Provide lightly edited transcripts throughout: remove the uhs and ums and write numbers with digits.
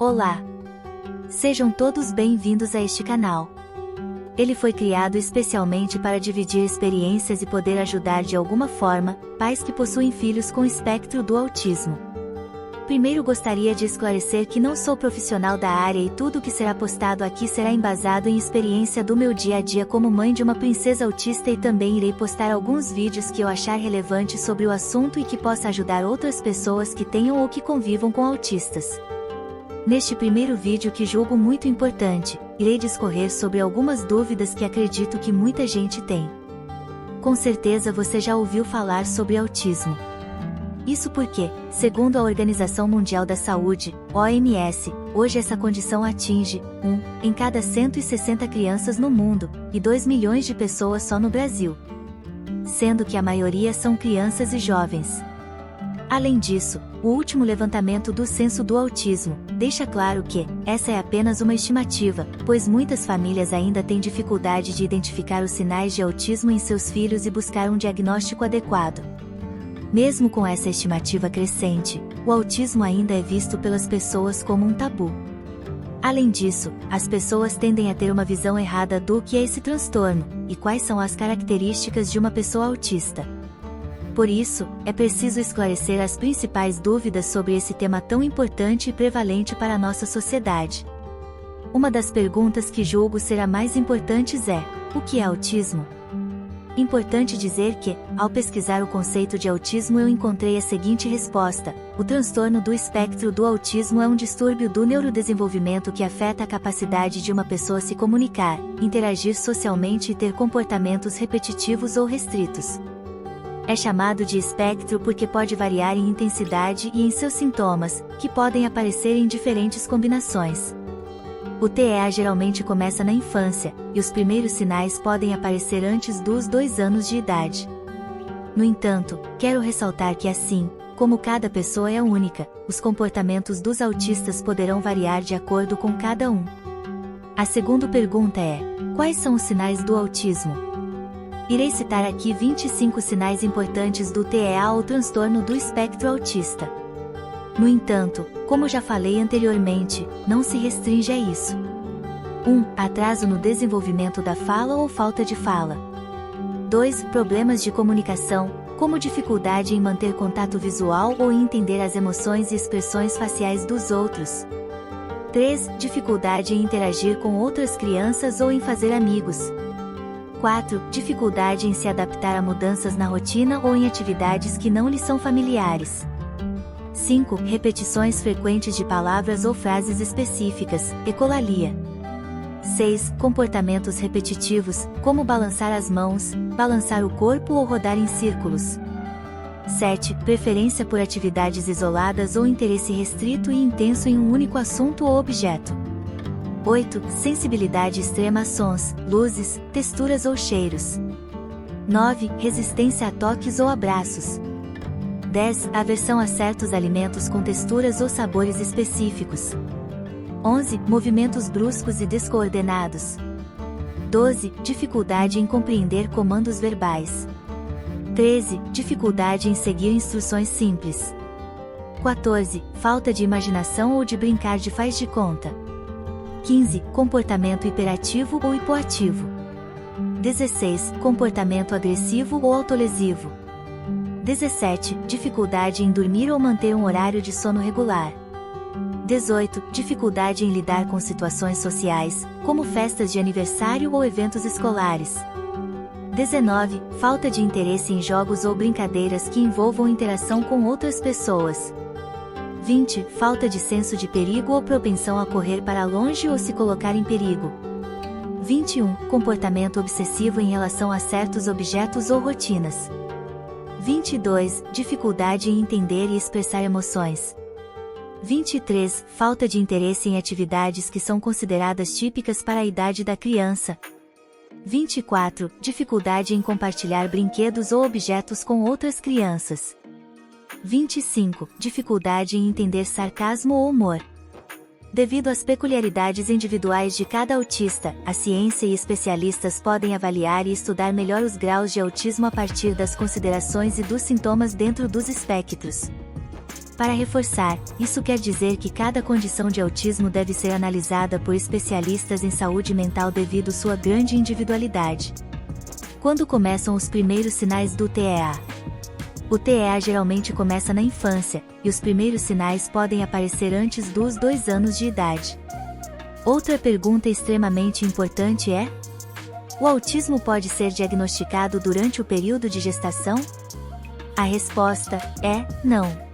Olá! Sejam todos bem-vindos a este canal. Ele foi criado especialmente para dividir experiências e poder ajudar de alguma forma pais que possuem filhos com espectro do autismo. Primeiro gostaria de esclarecer que não sou profissional da área e tudo o que será postado aqui será embasado em experiência do meu dia a dia como mãe de uma princesa autista, e também irei postar alguns vídeos que eu achar relevante sobre o assunto e que possa ajudar outras pessoas que tenham ou que convivam com autistas. Neste primeiro vídeo, que julgo muito importante, irei discorrer sobre algumas dúvidas que acredito que muita gente tem. Com certeza você já ouviu falar sobre autismo. Isso porque, segundo a Organização Mundial da Saúde, OMS, hoje essa condição atinge 1 em cada 160 crianças no mundo, e 2 milhões de pessoas só no Brasil. Sendo que a maioria são crianças e jovens. Além disso, o último levantamento do Censo do Autismo deixa claro que essa é apenas uma estimativa, pois muitas famílias ainda têm dificuldade de identificar os sinais de autismo em seus filhos e buscar um diagnóstico adequado. Mesmo com essa estimativa crescente, o autismo ainda é visto pelas pessoas como um tabu. Além disso, as pessoas tendem a ter uma visão errada do que é esse transtorno e quais são as características de uma pessoa autista. Por isso, é preciso esclarecer as principais dúvidas sobre esse tema tão importante e prevalente para a nossa sociedade. Uma das perguntas que julgo ser a mais importantes é: o que é autismo? Importante dizer que, ao pesquisar o conceito de autismo, eu encontrei a seguinte resposta: o transtorno do espectro do autismo é um distúrbio do neurodesenvolvimento que afeta a capacidade de uma pessoa se comunicar, interagir socialmente e ter comportamentos repetitivos ou restritos. É chamado de espectro porque pode variar em intensidade e em seus sintomas, que podem aparecer em diferentes combinações. O TEA geralmente começa na infância, e os primeiros sinais podem aparecer antes dos 2 anos de idade. No entanto, quero ressaltar que assim, como cada pessoa é única, os comportamentos dos autistas poderão variar de acordo com cada um. A segunda pergunta é: quais são os sinais do autismo? Irei citar aqui 25 sinais importantes do TEA ou transtorno do espectro autista. No entanto, como já falei anteriormente, não se restringe a isso. 1. Atraso no desenvolvimento da fala ou falta de fala. 2. Problemas de comunicação, como dificuldade em manter contato visual ou em entender as emoções e expressões faciais dos outros. 3. Dificuldade em interagir com outras crianças ou em fazer amigos. 4. Dificuldade em se adaptar a mudanças na rotina ou em atividades que não lhe são familiares. 5. Repetições frequentes de palavras ou frases específicas, ecolalia. 6. Comportamentos repetitivos, como balançar as mãos, balançar o corpo ou rodar em círculos. 7. Preferência por atividades isoladas ou interesse restrito e intenso em um único assunto ou objeto. 8. Sensibilidade extrema a sons, luzes, texturas ou cheiros. 9. Resistência a toques ou abraços. 10. Aversão a certos alimentos com texturas ou sabores específicos. 11. Movimentos bruscos e descoordenados. 12. Dificuldade em compreender comandos verbais. 13. Dificuldade em seguir instruções simples. 14. Falta de imaginação ou de brincar de faz de conta. 15. Comportamento hiperativo ou hipoativo. 16. Comportamento agressivo ou autolesivo. 17. Dificuldade em dormir ou manter um horário de sono regular. 18. Dificuldade em lidar com situações sociais, como festas de aniversário ou eventos escolares. 19. Falta de interesse em jogos ou brincadeiras que envolvam interação com outras pessoas. 20. Falta de senso de perigo ou propensão a correr para longe ou se colocar em perigo. 21. Comportamento obsessivo em relação a certos objetos ou rotinas. 22. Dificuldade em entender e expressar emoções. 23. Falta de interesse em atividades que são consideradas típicas para a idade da criança. 24. Dificuldade em compartilhar brinquedos ou objetos com outras crianças. 25. Dificuldade em entender sarcasmo ou humor. Devido às peculiaridades individuais de cada autista, a ciência e especialistas podem avaliar e estudar melhor os graus de autismo a partir das considerações e dos sintomas dentro dos espectros. Para reforçar, isso quer dizer que cada condição de autismo deve ser analisada por especialistas em saúde mental devido sua grande individualidade. Quando começam os primeiros sinais do TEA? O TEA geralmente começa na infância, e os primeiros sinais podem aparecer antes dos 2 anos de idade. Outra pergunta extremamente importante é: o autismo pode ser diagnosticado durante o período de gestação? A resposta é não.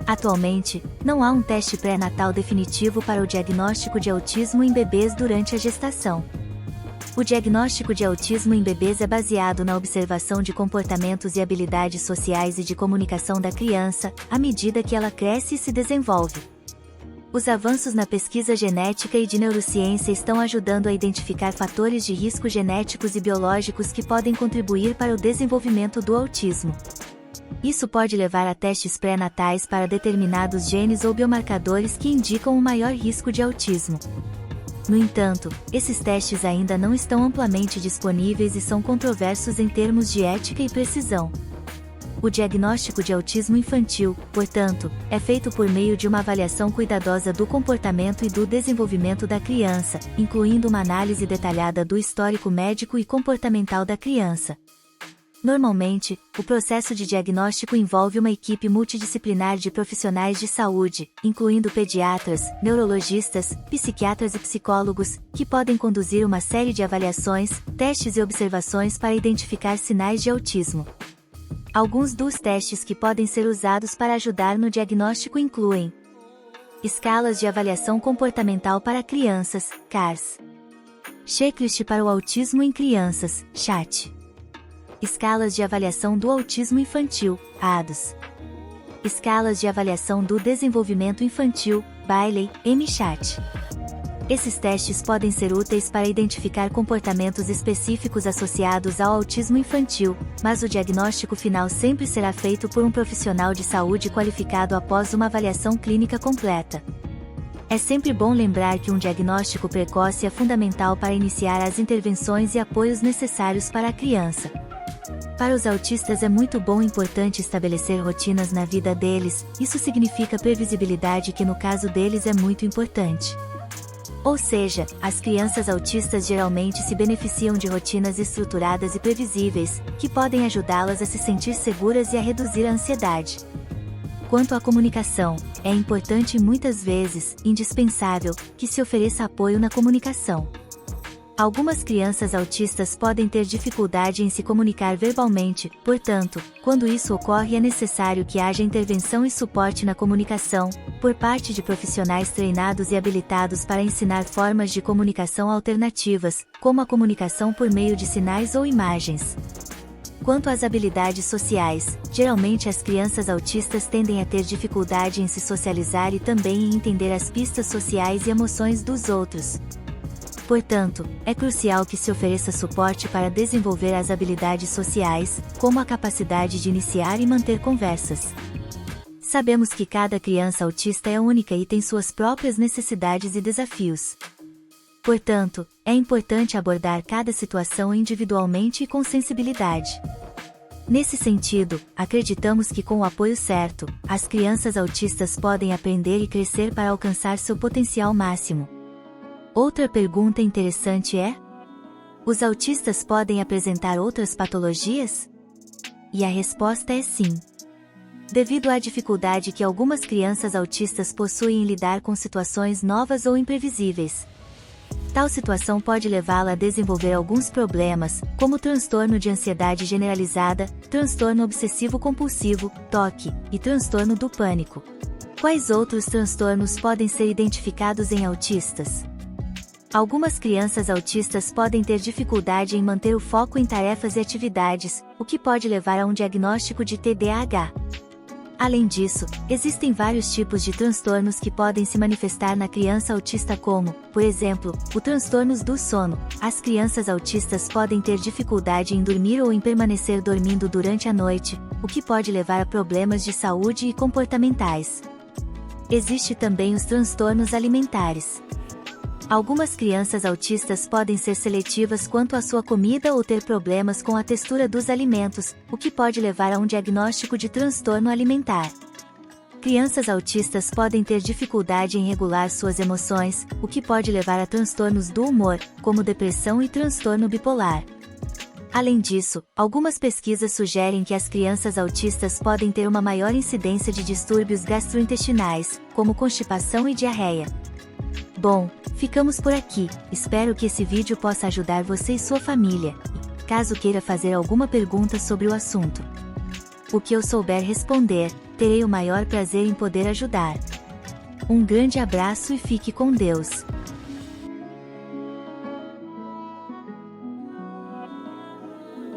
Atualmente, não há um teste pré-natal definitivo para o diagnóstico de autismo em bebês durante a gestação. O diagnóstico de autismo em bebês é baseado na observação de comportamentos e habilidades sociais e de comunicação da criança, à medida que ela cresce e se desenvolve. Os avanços na pesquisa genética e de neurociência estão ajudando a identificar fatores de risco genéticos e biológicos que podem contribuir para o desenvolvimento do autismo. Isso pode levar a testes pré-natais para determinados genes ou biomarcadores que indicam um maior risco de autismo. No entanto, esses testes ainda não estão amplamente disponíveis e são controversos em termos de ética e precisão. O diagnóstico de autismo infantil, portanto, é feito por meio de uma avaliação cuidadosa do comportamento e do desenvolvimento da criança, incluindo uma análise detalhada do histórico médico e comportamental da criança. Normalmente, o processo de diagnóstico envolve uma equipe multidisciplinar de profissionais de saúde, incluindo pediatras, neurologistas, psiquiatras e psicólogos, que podem conduzir uma série de avaliações, testes e observações para identificar sinais de autismo. Alguns dos testes que podem ser usados para ajudar no diagnóstico incluem: escalas de avaliação comportamental para crianças, CARS. Checklist para o autismo em crianças, CHAT. Escalas de avaliação do autismo infantil, ADOS. Escalas de avaliação do desenvolvimento infantil, Bailey, MCHAT. Esses testes podem ser úteis para identificar comportamentos específicos associados ao autismo infantil, mas o diagnóstico final sempre será feito por um profissional de saúde qualificado após uma avaliação clínica completa. É sempre bom lembrar que um diagnóstico precoce é fundamental para iniciar as intervenções e apoios necessários para a criança. Para os autistas é muito bom e importante estabelecer rotinas na vida deles, isso significa previsibilidade que no caso deles é muito importante. Ou seja, as crianças autistas geralmente se beneficiam de rotinas estruturadas e previsíveis, que podem ajudá-las a se sentir seguras e a reduzir a ansiedade. Quanto à comunicação, é importante e muitas vezes, indispensável, que se ofereça apoio na comunicação. Algumas crianças autistas podem ter dificuldade em se comunicar verbalmente, portanto, quando isso ocorre é necessário que haja intervenção e suporte na comunicação, por parte de profissionais treinados e habilitados para ensinar formas de comunicação alternativas, como a comunicação por meio de sinais ou imagens. Quanto às habilidades sociais, geralmente as crianças autistas tendem a ter dificuldade em se socializar e também em entender as pistas sociais e emoções dos outros. Portanto, é crucial que se ofereça suporte para desenvolver as habilidades sociais, como a capacidade de iniciar e manter conversas. Sabemos que cada criança autista é única e tem suas próprias necessidades e desafios. Portanto, é importante abordar cada situação individualmente e com sensibilidade. Nesse sentido, acreditamos que com o apoio certo, as crianças autistas podem aprender e crescer para alcançar seu potencial máximo. Outra pergunta interessante é: os autistas podem apresentar outras patologias? E a resposta é sim. Devido à dificuldade que algumas crianças autistas possuem em lidar com situações novas ou imprevisíveis. Tal situação pode levá-la a desenvolver alguns problemas, como transtorno de ansiedade generalizada, transtorno obsessivo-compulsivo, TOC, e transtorno do pânico. Quais outros transtornos podem ser identificados em autistas? Algumas crianças autistas podem ter dificuldade em manter o foco em tarefas e atividades, o que pode levar a um diagnóstico de TDAH. Além disso, existem vários tipos de transtornos que podem se manifestar na criança autista como, por exemplo, o transtornos do sono. As crianças autistas podem ter dificuldade em dormir ou em permanecer dormindo durante a noite, o que pode levar a problemas de saúde e comportamentais. Existe também os transtornos alimentares. Algumas crianças autistas podem ser seletivas quanto à sua comida ou ter problemas com a textura dos alimentos, o que pode levar a um diagnóstico de transtorno alimentar. Crianças autistas podem ter dificuldade em regular suas emoções, o que pode levar a transtornos do humor, como depressão e transtorno bipolar. Além disso, algumas pesquisas sugerem que as crianças autistas podem ter uma maior incidência de distúrbios gastrointestinais, como constipação e diarreia. Bom, ficamos por aqui, espero que esse vídeo possa ajudar você e sua família. Caso queira fazer alguma pergunta sobre o assunto, o que eu souber responder, terei o maior prazer em poder ajudar. Um grande abraço e fique com Deus.